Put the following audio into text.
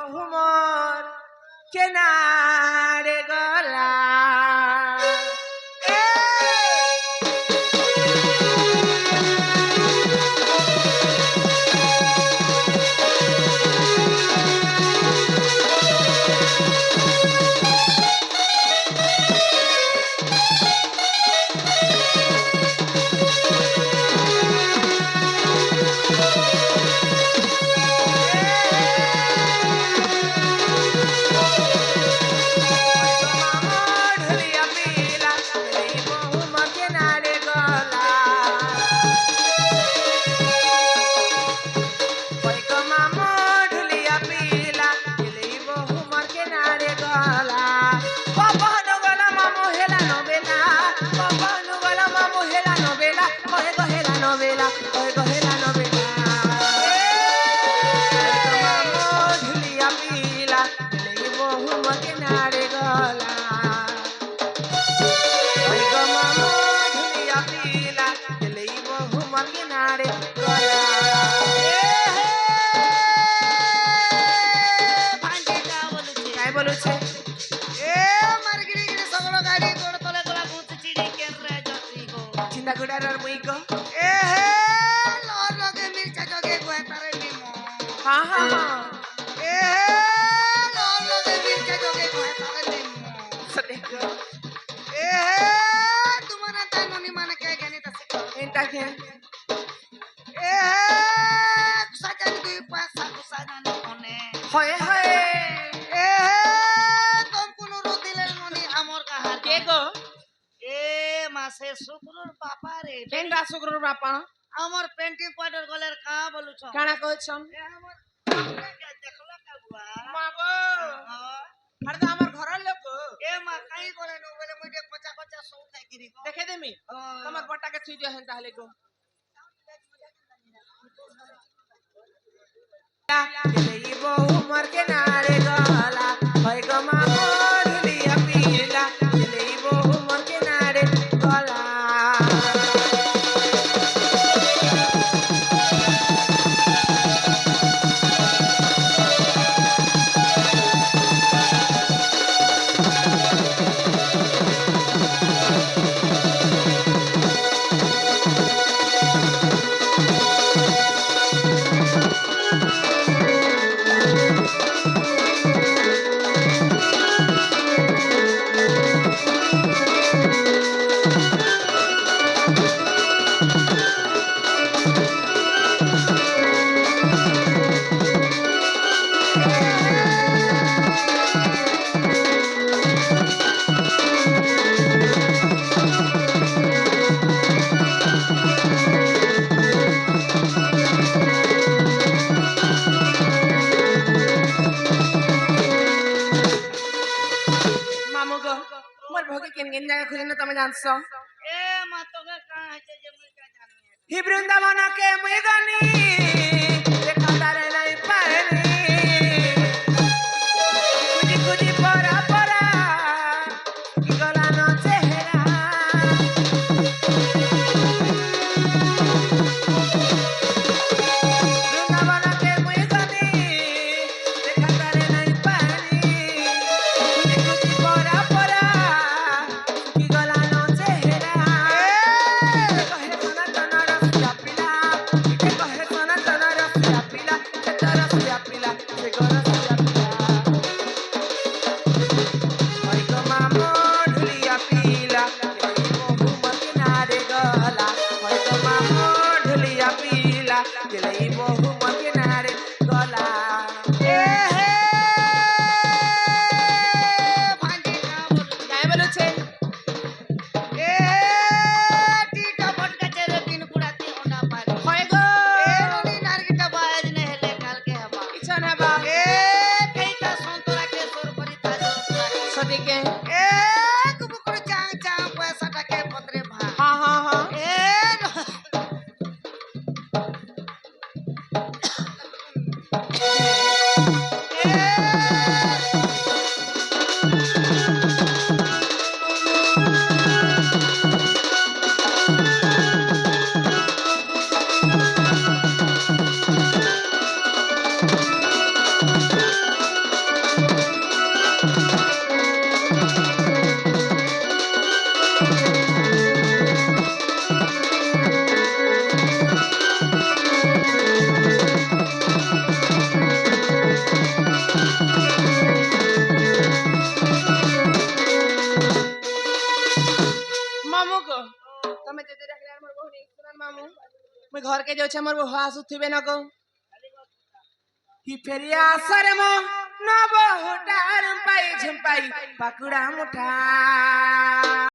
বহুমর কেনারে গলা শুক্রর বাপা রে কেনটা শুক্রর বাপা আমার পেন্টিং পাউডার গলের কা বলুছ কানা কইছন আমার দেখলা কাবুয়া মাগো আরে তো আমার ঘরের লোক এ মা কাই করে নো বলে মুই কচা কচা সৌ থাকি দেখে দেমি তোমার বটাকে থুই দিও হেন তাহলে গো দিলেই বহু মর के नारे गला হয় গো মা ঢুলিয়া পিলা দিলেই বহু মর के नारे গলা তুমি জানছো এ মা তোকে কা আছে যে মুই কা জানি হি বৃন্দাবনকে মুই গানি দেখা তারে নাই পানি খুঁজি খুঁজি পরা পরা কি গলানো চেহারা বৃন্দাবনকে মুই গানি দেখা তারে নাই পানি খুঁজি খুঁজি পরা পরা কি গলানো চেহারা কহে সোনা সোনা রসিয়া পিলা কহে সোনা সোনা রসিয়া পিলা চেতা রসিয়া পিলা সে গো রসিয়া পিলা হয় গো মামো ঢুলিয়া পিলা বহু মতি নারে গলা হয় গো মামো ঢুলিয়া পিলা দিলেই বহু মতি নারে গলা এ হে ভান্ডি কা বলু কাই বলছে এ টিটা ফটকা রে পিন কুড়াতি ওনা পারে হয় গো এ ননি নারগিটা বাজ নে হেলে কালকে হবা ইচ্ছা নেবা এ কেইটা সন্তরা কে সর করি তাজো সদিকে এ কুবুকুড় চাং চাং পয়সাটাকে পত্রে ভা হ্যাঁ হ্যাঁ হ্যাঁ এ মুই ঘরকে যাচ্ছে মোর বহু আসুথিবে না গো হি ফেরিয়া আসারে মো নব হুটার পাই ঝম্পাই পাকুড়া মুঠা